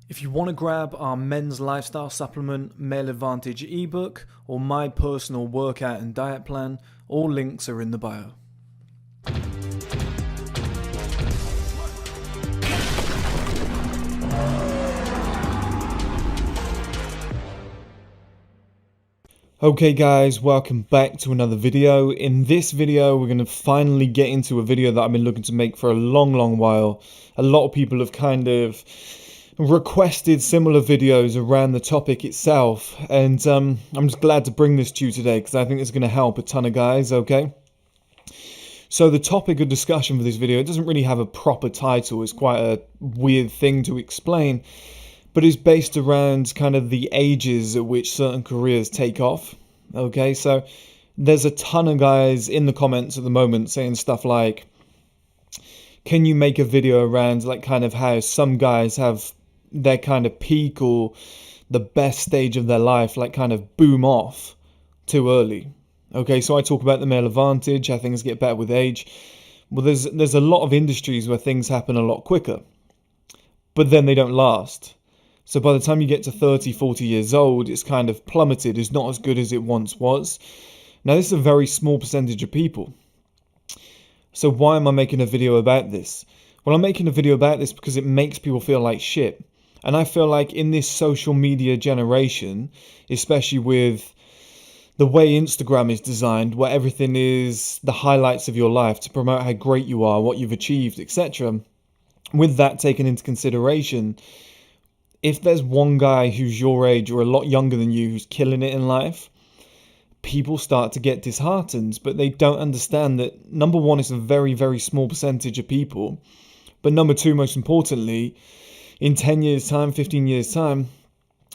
If you want to grab our men's lifestyle supplement, Male Advantage ebook, or my personal workout and diet plan, all links are in the bio. Okay guys, welcome back to another video. In this video, we're going to finally get into a video that I've been looking to make for a long while. A lot of people have kind of requested similar videos around the topic itself, and I'm just glad to bring this to you today because I think it's going to help a ton of guys, okay? So the topic of discussion for this video, it doesn't really have a proper title. It's quite a weird thing to explain, but it's based around kind of the ages at which certain careers take off. Okay, so there's a ton of guys in the comments at the moment saying stuff like, can you make a video around like kind of how some guys have their kind of peak or the best stage of their life like kind of boom off too early? Okay, so I talk about the male advantage, how things get better with age. Well, there's a lot of industries where things happen a lot quicker, but then they don't last. So by the time you get to 30, 40 years old, it's kind of plummeted. It's not as good as it once was. Now, this is a very small percentage of people. So why am I making a video about this? Well, I'm making a video about this because it makes people feel like shit. And I feel like in this social media generation, especially with the way Instagram is designed, where everything is the highlights of your life to promote how great you are, what you've achieved, etc. With that taken into consideration, if there's one guy who's your age or a lot younger than you who's killing it in life, people start to get disheartened, but they don't understand that, number one, it's a very small percentage of people, but number two, most importantly, in 10 years time, 15 years time,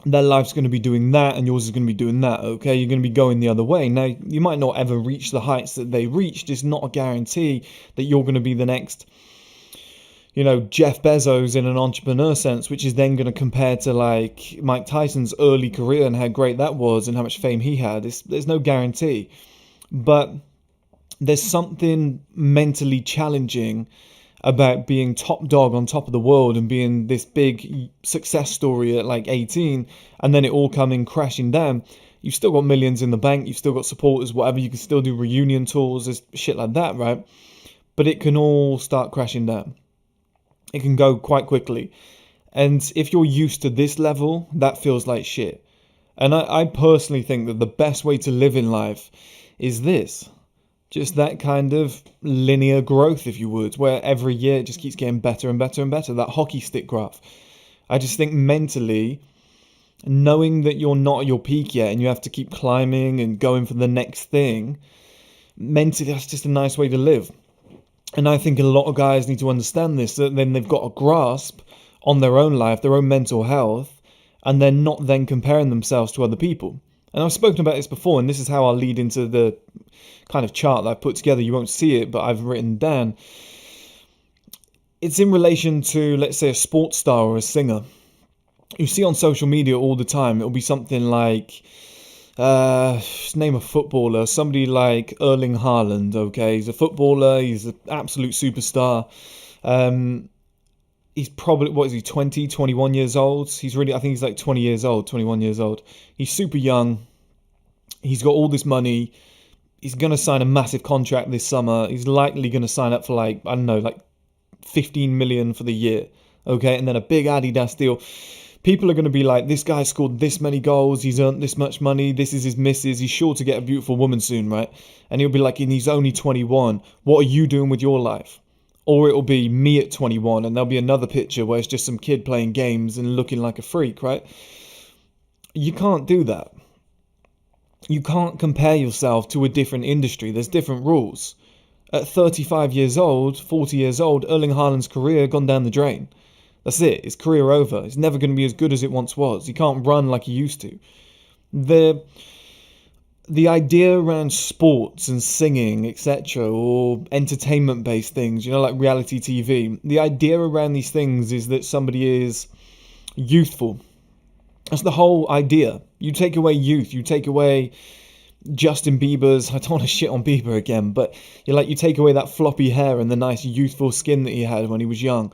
their life's going to be doing that and yours is going to be doing that, okay? You're going to be going the other way. Now, you might not ever reach the heights that they reached. It's not a guarantee that you're going to be the next, Jeff Bezos in an entrepreneur sense, which is then going to compare to like Mike Tyson's early career and how great that was and how much fame he had. There's no guarantee. But there's something mentally challenging about being top dog on top of the world and being this big success story at like 18 and then it all coming crashing down. You've still got millions in the bank. You've still got supporters, whatever. You can still do reunion tours, there's shit like that, right? But it can all start crashing down. It can go quite quickly. And if you're used to this level, that feels like shit. And I personally think that the best way to live in life is this. Just that kind of linear growth, if you would, where every year it just keeps getting better and better and better. That hockey stick graph. I just think mentally, knowing that you're not at your peak yet and you have to keep climbing and going for the next thing, mentally that's just a nice way to live. And I think a lot of guys need to understand this, that then they've got a grasp on their own life, their own mental health, and they're not then comparing themselves to other people. And I've spoken about this before, and this is how I'll lead into the kind of chart that I've put together. You won't see it, but I've written down. It's in relation to, let's say, a sports star or a singer. You see on social media all the time, it'll be something like, name a footballer, somebody like Erling Haaland, okay? He's a footballer, he's an absolute superstar. He's probably, 20, 21 years old? I think he's like 20 years old, 21 years old. He's super young. He's got all this money. He's going to sign a massive contract this summer. He's likely going to sign up for like 15 million for the year, okay? And then a big Adidas deal. People are going to be like, this guy scored this many goals, he's earned this much money, this is his missus, he's sure to get a beautiful woman soon, right? And he'll be like, and he's only 21, what are you doing with your life? Or it'll be me at 21, and there'll be another picture where it's just some kid playing games and looking like a freak, right? You can't do that. You can't compare yourself to a different industry. There's different rules. At 35 years old, 40 years old, Erling Haaland's career gone down the drain. That's it. His career over. It's never going to be as good as it once was. He can't run like he used to. The idea around sports and singing, etc., or entertainment-based things, like reality TV, the idea around these things is that somebody is youthful. That's the whole idea. You take away youth. You take away Justin Bieber's, I don't want to shit on Bieber again, but you take away that floppy hair and the nice youthful skin that he had when he was young.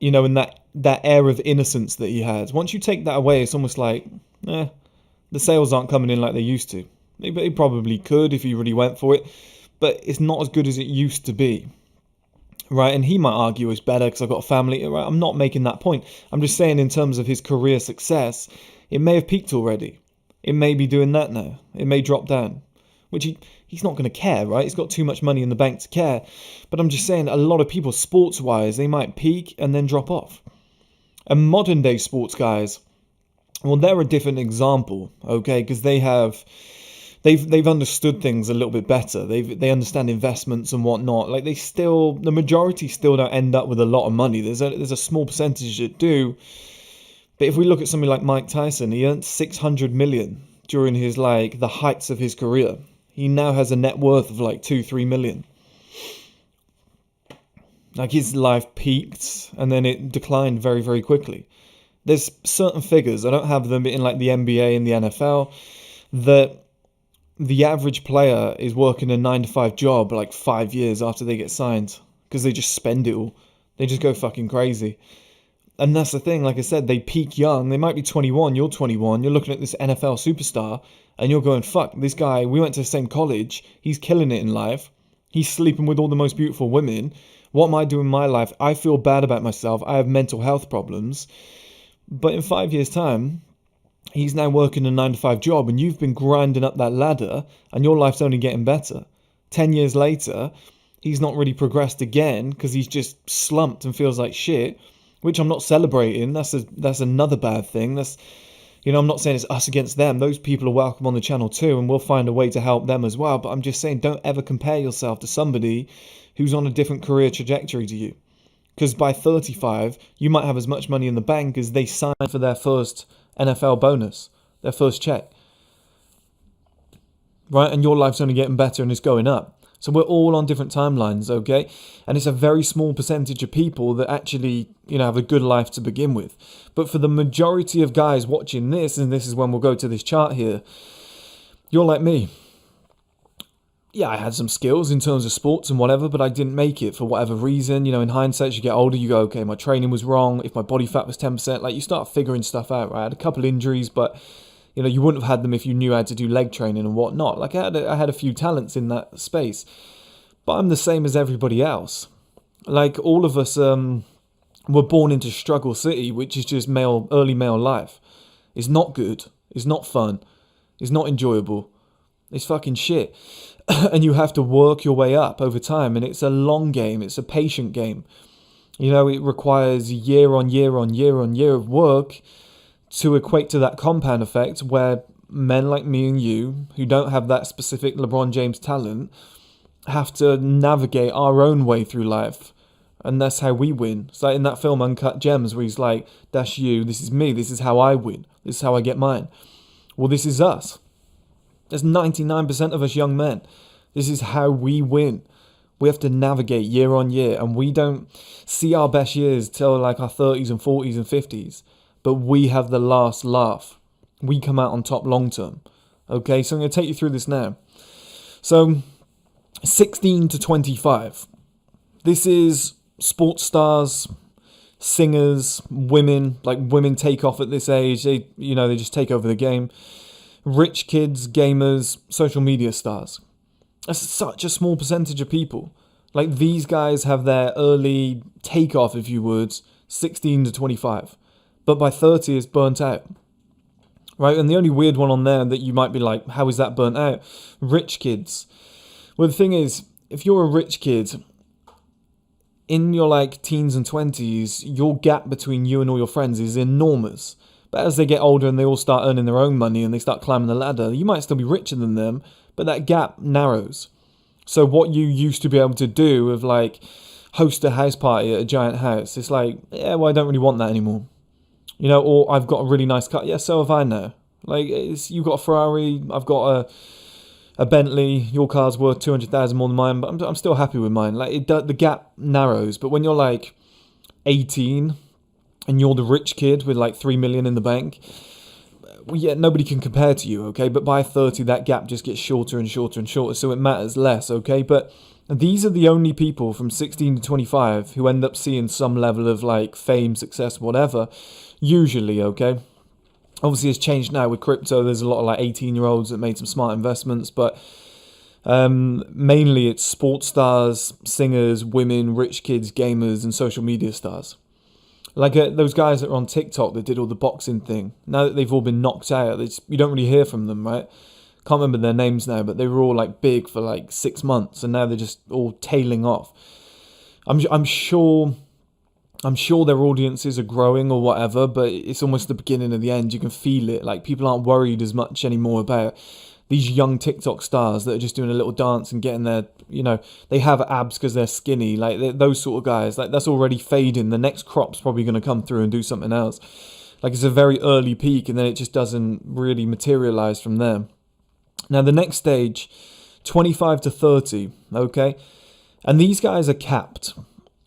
And that that air of innocence that he had. Once you take that away, it's almost like, the sales aren't coming in like they used to. They probably could if he really went for it, but it's not as good as it used to be. Right, and he might argue it's better because I've got a family. Right, I'm not making that point. I'm just saying in terms of his career success, it may have peaked already. It may be doing that now. It may drop down, which he's not going to care, right? He's got too much money in the bank to care. But I'm just saying, a lot of people, sports-wise, they might peak and then drop off. And modern-day sports guys, well, they're a different example, okay? Because they've understood things a little bit better. They understand investments and whatnot. Like the majority still don't end up with a lot of money. There's a small percentage that do. But if we look at somebody like Mike Tyson, he earned 600 million during his the heights of his career. He now has a net worth of 2-3 million. Like his life peaked and then it declined very, very quickly. There's certain figures, I don't have them in the NBA and the NFL, that the average player is working a 9-to-5 job 5 years after they get signed because they just spend it all. They just go fucking crazy. And that's the thing, like I said, they peak young. They might be 21, you're 21, you're looking at this NFL superstar and you're going, fuck, this guy, we went to the same college, he's killing it in life, he's sleeping with all the most beautiful women. What am I doing in my life? I feel bad about myself, I have mental health problems. But in 5 years' time, he's now working a 9-to-5 job and you've been grinding up that ladder and your life's only getting better. 10 years later, he's not really progressed again because he's just slumped and feels like shit, which I'm not celebrating. That's another bad thing. I'm not saying it's us against them. Those people are welcome on the channel too and we'll find a way to help them as well. But I'm just saying, don't ever compare yourself to somebody who's on a different career trajectory to you. Because by 35, you might have as much money in the bank as they signed for their first NFL bonus, their first check. Right? And your life's only getting better and it's going up. So we're all on different timelines, okay? And it's a very small percentage of people that actually, have a good life to begin with. But for the majority of guys watching this, and this is when we'll go to this chart here, you're like me. Yeah, I had some skills in terms of sports and whatever, but I didn't make it for whatever reason. In hindsight, as you get older, you go, okay, my training was wrong. If my body fat was 10%, you start figuring stuff out, right? I had a couple injuries, but, you wouldn't have had them if you knew how to do leg training and whatnot. I had a few talents in that space, but I'm the same as everybody else. All of us were born into struggle city, which is just early male life. It's not good. It's not fun. It's not enjoyable. It's fucking shit. And you have to work your way up over time. And it's a long game. It's a patient game. It requires year on year on year on year of work to equate to that compound effect where men like me and you, who don't have that specific LeBron James talent, have to navigate our own way through life. And that's how we win. It's like in that film Uncut Gems where he's like, that's you, this is me, this is how I win. This is how I get mine. Well, this is us. There's 99% of us young men. This is how we win. We have to navigate year on year, and we don't see our best years till our 30s and 40s and 50s. But we have the last laugh. We come out on top long term. Okay, so I'm going to take you through this now. So, 16 to 25. This is sports stars, singers, women. Women take off at this age. They just take over the game. Rich kids, gamers, social media stars. That's such a small percentage of people. These guys have their early takeoff, if you would, 16 to 25. But by 30, it's burnt out. Right? And the only weird one on there that you might be like, how is that burnt out? Rich kids. Well, the thing is, if you're a rich kid, in your teens and 20s, your gap between you and all your friends is enormous. But as they get older and they all start earning their own money and they start climbing the ladder, you might still be richer than them, but that gap narrows. So what you used to be able to do of host a house party at a giant house, it's I don't really want that anymore. Or I've got a really nice car. Yeah, so have I now. You've got a Ferrari, I've got a Bentley, your car's worth 200,000 more than mine, but I'm still happy with mine. The gap narrows, but when you're 18 and you're the rich kid with 3 million in the bank, nobody can compare to you, okay? But by 30, that gap just gets shorter and shorter and shorter, so it matters less, okay? But These are the only people from 16 to 25 who end up seeing some level of like fame, success, whatever, usually, okay? Obviously, it's changed now with crypto. There's a lot of like 18-year-olds that made some smart investments, but mainly it's sports stars, singers, women, rich kids, gamers, and social media stars. Like those guys that are on TikTok that did all the boxing thing. Now that they've all been knocked out, you don't really hear from them, right? Can't remember their names now, but they were all like big for like 6 months, and now they're just all tailing off. I'm sure their audiences are growing or whatever, but it's almost the beginning of the end. You can feel it. Like, people aren't worried as much anymore about these young TikTok stars that are just doing a little dance and getting their, they have abs because they're skinny. Like, those sort of guys, like, that's already fading. The next crop's probably going to come through and do something else. Like, it's a very early peak, and then it just doesn't really materialize from there. Now, the next stage, 25 to 30, okay? And these guys are capped.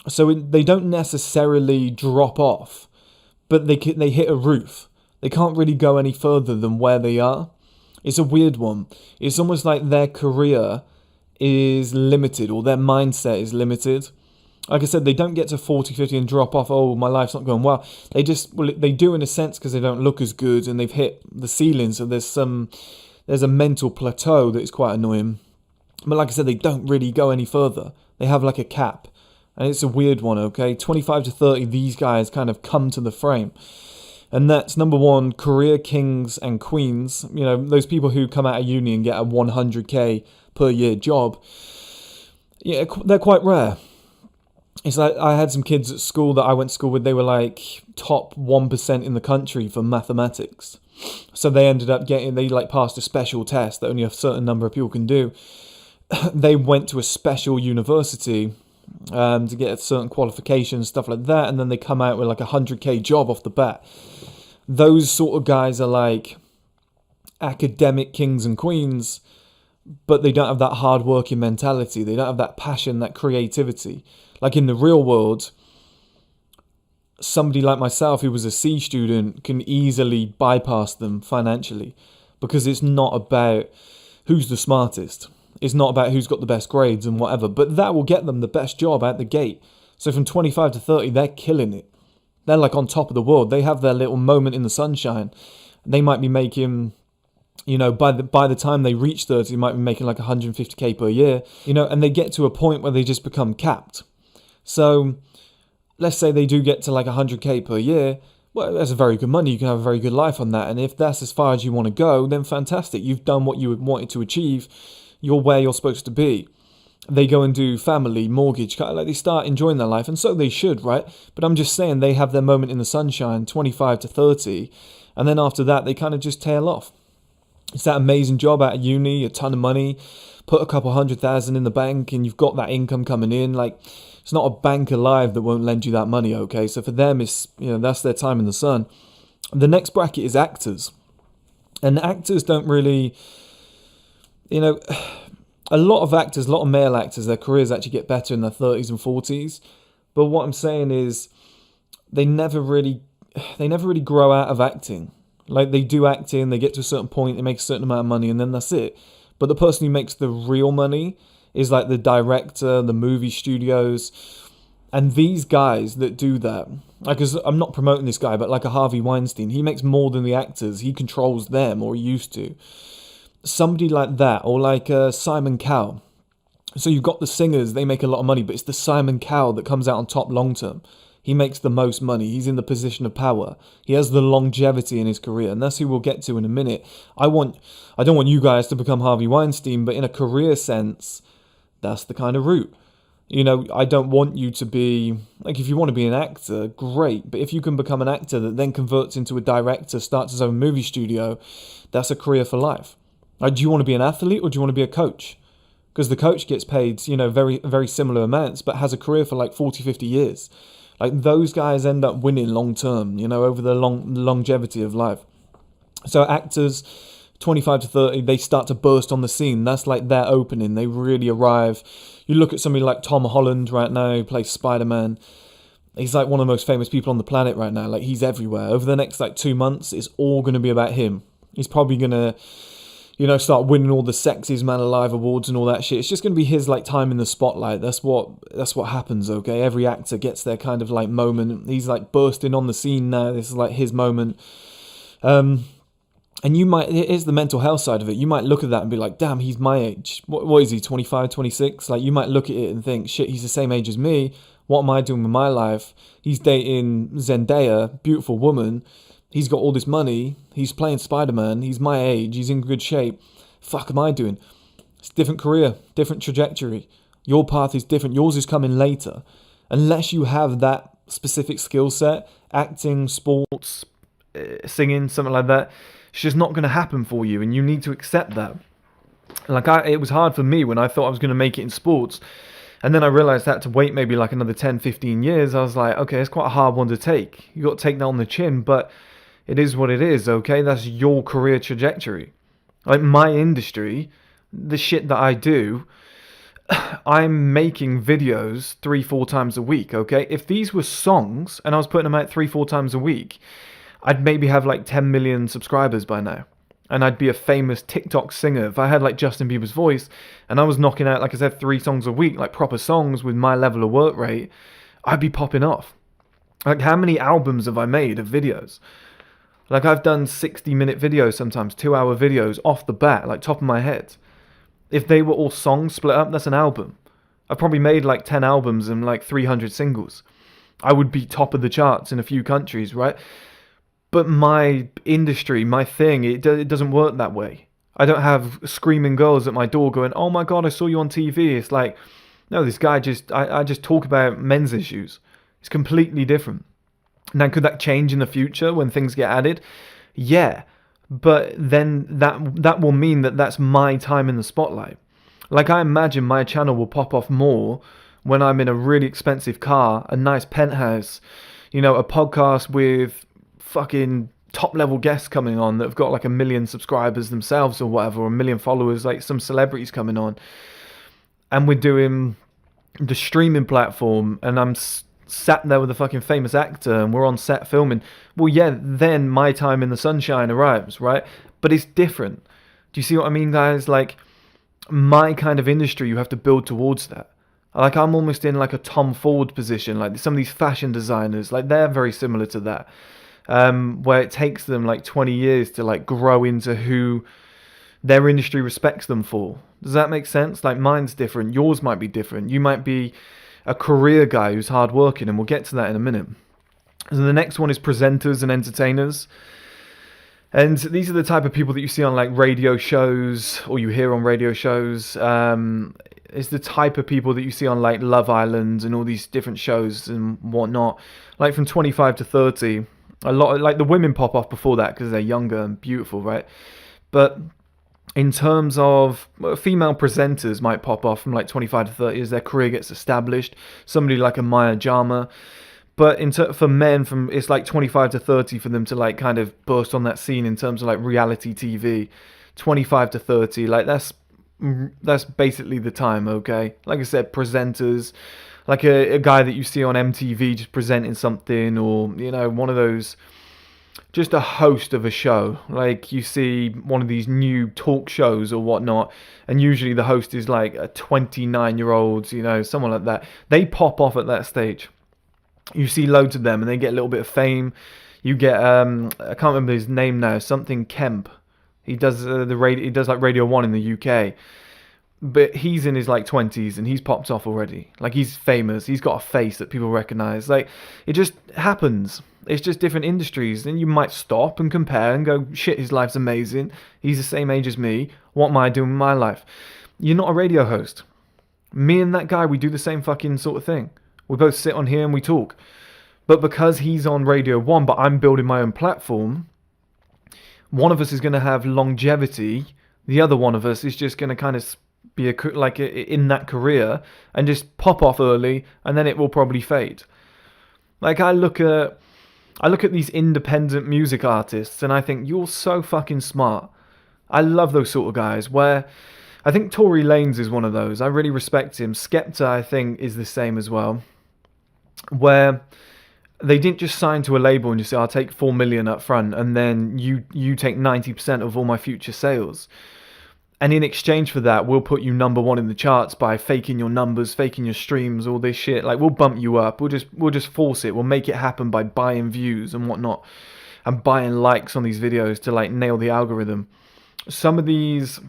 So they don't necessarily drop off, but they hit a roof. They can't really go any further than where they are. It's a weird one. It's almost like their career is limited, or their mindset is limited. Like I said, they don't get to 40, 50 and drop off. Oh, my life's not going well. They do in a sense because they don't look as good and they've hit the ceiling. So there's a mental plateau that is quite annoying. But like I said, they don't really go any further. They have like a cap. And it's a weird one, okay? 25 to 30, these guys kind of come to the frame. And that's, number one, career kings and queens. Those people who come out of uni and get a 100k per year job. Yeah, they're quite rare. It's like, I had some kids at school that I went to school with. They were like top 1% in the country for mathematics. So they ended up they passed a special test that only a certain number of people can do. They went to a special university to get a certain qualifications, stuff like that, and then they come out with like a 100k job off the bat. Those sort of guys are like academic kings and queens, but they don't have that hard-working mentality. They don't have that passion, that creativity. Like in the real world, somebody like myself who was a C student can easily bypass them financially, because it's not about who's the smartest. It's not about who's got the best grades and whatever, but that will get them the best job out the gate. So from 25 to 30, they're killing it. They're like on top of the world. They have their little moment in the sunshine. They might be making, by the time they reach 30, they might be making like 150k per year, and they get to a point where they just become capped. So let's say they do get to like 100k per year. Well, that's a very good money. You can have a very good life on that. And if that's as far as you want to go, then fantastic. You've done what you wanted to achieve. You're where you're supposed to be. They go and do family, mortgage, like they start enjoying their life, and so they should, right? But I'm just saying, they have their moment in the sunshine, 25 to 30, and then after that, they kind of just tail off. It's that amazing job out of uni, a ton of money, put a couple 100,000 in the bank, and you've got that income coming in. Like, it's not a bank alive that won't lend you that money, okay? So for them, it's, that's their time in the sun. The next bracket is actors. And actors don't really, a lot of actors, a lot of male actors, their careers actually get better in their 30s and 40s. But what I'm saying is, they never really grow out of acting. Like, they do acting, they get to a certain point, they make a certain amount of money, and then that's it. But the person who makes the real money is like the director, the movie studios. And these guys that do that, like, I'm not promoting this guy, but like a Harvey Weinstein, he makes more than the actors. He controls them, or he used to. Somebody like that, or like Simon Cowell. So you've got the singers, they make a lot of money, but it's the Simon Cowell that comes out on top long term. He makes the most money. He's in the position of power. He has the longevity in his career, and that's who we'll get to in a minute. I don't want you guys to become Harvey Weinstein, but in a career sense, that's the kind of route. I don't want you to be, like, if you want to be an actor, great. But if you can become an actor that then converts into a director, starts his own movie studio, that's a career for life. Do you want to be an athlete, or do you want to be a coach? Because the coach gets paid, very, very similar amounts, but has a career for like 40, 50 years. Like, those guys end up winning long term, over the longevity of life. So actors, 25 to 30, they start to burst on the scene. That's like their opening. They really arrive. You look at somebody like Tom Holland right now, who plays Spider-Man. He's like one of the most famous people on the planet right now. Like, he's everywhere. Over the next like 2 months, it's all going to be about him. He's probably going to, start winning all the Sexiest Man Alive awards and all that shit. It's just going to be his like time in the spotlight. That's what happens, okay? Every actor gets their kind of like moment. He's like bursting on the scene now. This is like his moment. And here's the mental health side of it. You might look at that and be like, damn, he's my age. What is he, 25, 26? Like, you might look at it and think, shit, he's the same age as me. What am I doing with my life? He's dating Zendaya, beautiful woman. He's got all this money. He's playing Spider-Man. He's my age. He's in good shape. Fuck am I doing? It's a different career, different trajectory. Your path is different. Yours is coming later. Unless you have that specific skill set, acting, sports, singing, something like that, it's just not going to happen for you, and you need to accept that. Like, it was hard for me when I thought I was going to make it in sports, and then I realized I had to wait maybe like another 10, 15 years. I was like, okay, it's quite a hard one to take. You got to take that on the chin, but it is what it is, okay? That's your career trajectory. Like, my industry, the shit that I do, I'm making videos 3-4 times a week, okay? If these were songs and I was putting them out 3-4 times a week, I'd maybe have like 10 million subscribers by now. And I'd be a famous TikTok singer. If I had like Justin Bieber's voice and I was knocking out, like I said, 3 songs a week, like proper songs with my level of work rate, I'd be popping off. Like, how many albums have I made of videos? Like, I've done 60-minute videos sometimes, 2-hour videos off the bat, like top of my head. If they were all songs split up, that's an album. I've probably made like 10 albums and like 300 singles. I would be top of the charts in a few countries, right? But my industry, my thing, it doesn't work that way. I don't have screaming girls at my door going, oh my God, I saw you on TV. It's like, no, this guy I just talk about men's issues. It's completely different. Now, could that change in the future when things get added? Yeah, but then that will mean that that's my time in the spotlight. Like, I imagine my channel will pop off more when I'm in a really expensive car, a nice penthouse, a podcast with fucking top level guests coming on that have got like 1 million subscribers themselves or whatever, or 1 million followers, like some celebrities coming on, and we're doing the streaming platform, and I'm sat there with a fucking famous actor and we're on set filming. Well, yeah, then my time in the sunshine arrives, right? But it's different. Do you see what I mean, guys? Like, my kind of industry, you have to build towards that. Like, I'm almost in like a Tom Ford position. Like, some of these fashion designers, like, they're very similar to that. Where it takes them like 20 years to like grow into who their industry respects them for. Does that make sense? Like, mine's different. Yours might be different. You might be a career guy who's hardworking, and we'll get to that in a minute. So the next one is presenters and entertainers. And these are the type of people that you see on like radio shows, or you hear on radio shows. It's the type of people that you see on like Love Island and all these different shows and whatnot. Like, from 25 to 30. A lot of, like, the women pop off before that because they're younger and beautiful, right? But in terms of female presenters, might pop off from like 25 to 30 as their career gets established. Somebody like a Maya Jama. But for men, it's like 25 to 30 for them to like kind of burst on that scene in terms of like reality TV. 25 to 30, like that's basically the time, okay? Like I said, presenters, like a guy that you see on MTV just presenting something, or, one of those, just a host of a show. Like, you see one of these new talk shows or whatnot, and usually the host is like a 29-year-old, someone like that. They pop off at that stage. You see loads of them, and they get a little bit of fame. You get, I can't remember his name now, something Kemp. He does he does like Radio 1 in the UK. But he's in his like 20s and he's popped off already. Like, he's famous. He's got a face that people recognize. Like, it just happens. It's just different industries. And you might stop and compare and go, shit, his life's amazing. He's the same age as me. What am I doing with my life? You're not a radio host. Me and that guy, we do the same fucking sort of thing. We both sit on here and we talk. But because he's on Radio 1, but I'm building my own platform, one of us is going to have longevity. The other one of us is just going to kind of be in that career and just pop off early, and then it will probably fade. Like, I look at these independent music artists and I think, you're so fucking smart. I love those sort of guys. Where I think Tory Lanez is one of those. I really respect him. Skepta, I think, is the same as well. Where they didn't just sign to a label and just say, I'll take 4 million up front and then you take 90% of all my future sales. And in exchange for that, we'll put you #1 in the charts by faking your numbers, faking your streams, all this shit. Like, we'll bump you up. We'll just force it. We'll make it happen by buying views and whatnot, and buying likes on these videos to like nail the algorithm. Some of these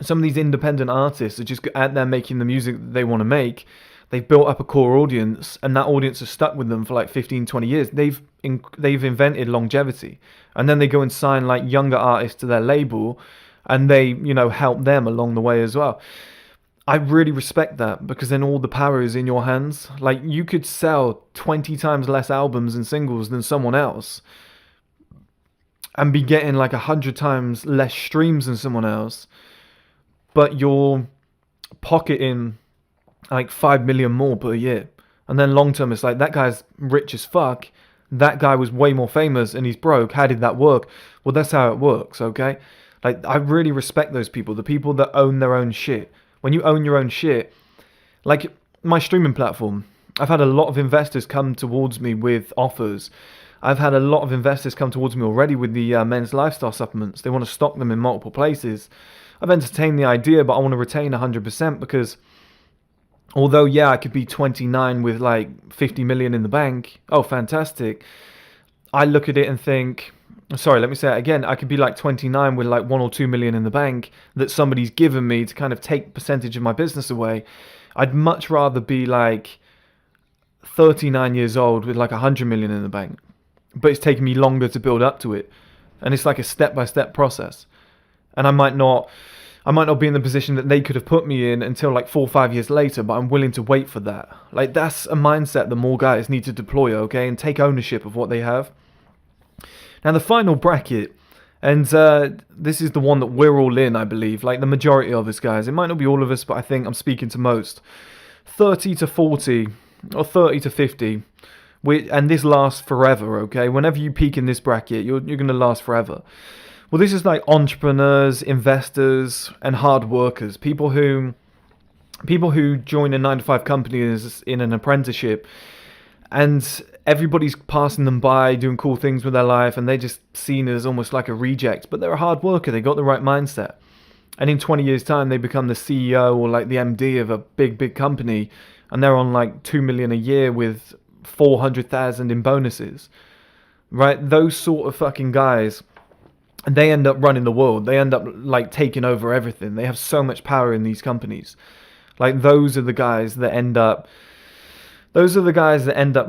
independent artists are just out there making the music that they want to make. They've built up a core audience, and that audience has stuck with them for like 15, 20 years. They've invented longevity, and then they go and sign like younger artists to their label, and they, you know, help them along the way as well. I really respect that, because then all the power is in your hands. Like, you could sell 20 times less albums and singles than someone else, and be getting like 100 times less streams than someone else, but you're pocketing like 5 million more per year. And then long term, it's like, that guy's rich as fuck. That guy was way more famous and he's broke. How did that work? Well, that's how it works, okay? Like, I really respect those people, the people that own their own shit. When you own your own shit, like my streaming platform, I've had a lot of investors come towards me with offers. I've had a lot of investors come towards me already with the men's lifestyle supplements. They want to stock them in multiple places. I've entertained the idea, but I want to retain 100%, because although, yeah, I could be 29 with like 50 million in the bank. Oh, fantastic. I look at it and think, sorry, let me say it again. I could be like 29 with like 1 or 2 million in the bank that somebody's given me to kind of take percentage of my business away. I'd much rather be like 39 years old with like 100 million in the bank, but it's taken me longer to build up to it. And it's like a step-by-step process. And I might not be in the position that they could have put me in until like 4 or 5 years later, but I'm willing to wait for that. Like, that's a mindset that more guys need to deploy, okay, and take ownership of what they have. Now, the final bracket, and this is the one that we're all in, I believe, like the majority of us guys. It might not be all of us, but I think I'm speaking to most. 30 to 40, or 30 to 50, and this lasts forever, okay? Whenever you peak in this bracket, you're going to last forever. Well, this is like entrepreneurs, investors, and hard workers. People who join a 9-to-5 company in an apprenticeship, and everybody's passing them by, doing cool things with their life, and they're just seen as almost like a reject. But they're a hard worker. They got the right mindset. And in 20 years' time, they become the CEO or like the MD of a big company, and they're on like 2 million a year with 400,000 in bonuses. Right? Those sort of fucking guys, they end up running the world. They end up like taking over everything. They have so much power in these companies. Like, those are the guys that end up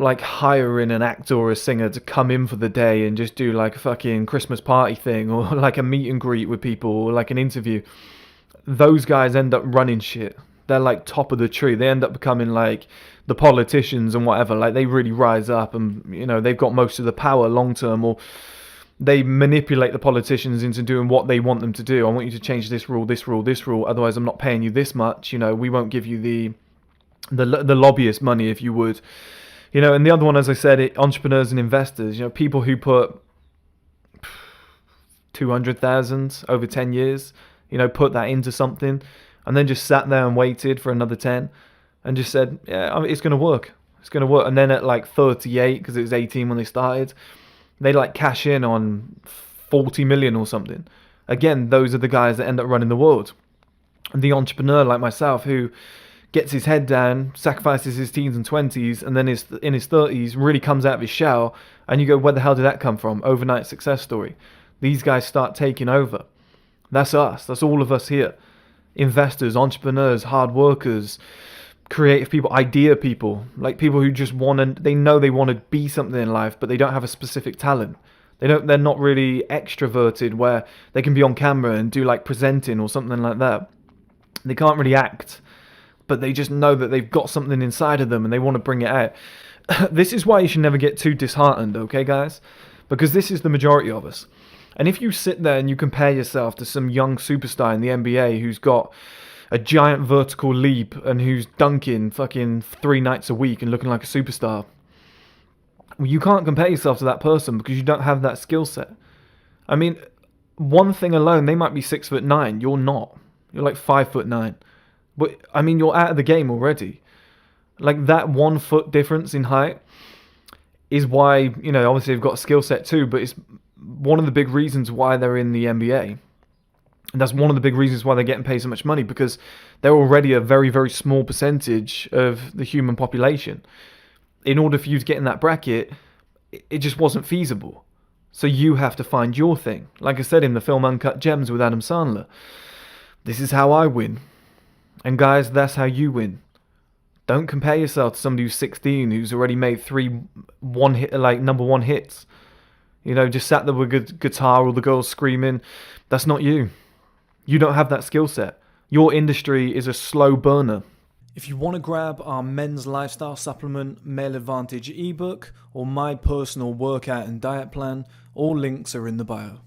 like hiring an actor or a singer to come in for the day and just do like a fucking Christmas party thing, or like a meet and greet with people, or like an interview. Those guys end up running shit. They're like top of the tree. They end up becoming like the politicians and whatever. Like, they really rise up, and, you know, they've got most of the power long term, or they manipulate the politicians into doing what they want them to do. I want you to change this rule, this rule, this rule. Otherwise, I'm not paying you this much. You know, we won't give you the lobbyist money, if you would. You know, and the other one, as I said, entrepreneurs and investors. You know, people who put 200,000 over 10 years. You know, put that into something, and then just sat there and waited for another 10, and just said, yeah, it's going to work. It's going to work. And then at like 38, because it was 18 when they started, they like cash in on 40 million or something. Again, those are the guys that end up running the world. And the entrepreneur like myself, who gets his head down, sacrifices his teens and 20s, and then in his 30s really comes out of his shell, and you go, where the hell did that come from? Overnight success story. These guys start taking over. That's us. That's all of us here. Investors, entrepreneurs, hard workers, creative people, idea people, like people who just they know they want to be something in life, but they don't have a specific talent. They're not really extroverted where they can be on camera and do like presenting or something like that. They can't really act, but they just know that they've got something inside of them and they want to bring it out. This is why you should never get too disheartened, okay, guys? Because this is the majority of us. And if you sit there and you compare yourself to some young superstar in the NBA who's got a giant vertical leap and who's dunking fucking 3 nights a week and looking like a superstar, well, you can't compare yourself to that person because you don't have that skill set. I mean, one thing alone, they might be 6'9". You're not. You're like 5'9". But I mean, you're out of the game already. Like, that 1 foot difference in height is why, you know, obviously they've got a skill set too, but it's one of the big reasons why they're in the NBA. And that's one of the big reasons why they're getting paid so much money, because they're already a very, very small percentage of the human population. In order for you to get in that bracket, it just wasn't feasible. So you have to find your thing. Like I said in the film Uncut Gems with Adam Sandler, this is how I win. And guys, that's how you win. Don't compare yourself to somebody who's 16 who's already made 3 number one hits. You know, just sat there with a good guitar, all the girls screaming. That's not you. You don't have that skill set. Your industry is a slow burner. If you want to grab our men's lifestyle supplement, Male Advantage ebook, or my personal workout and diet plan, all links are in the bio.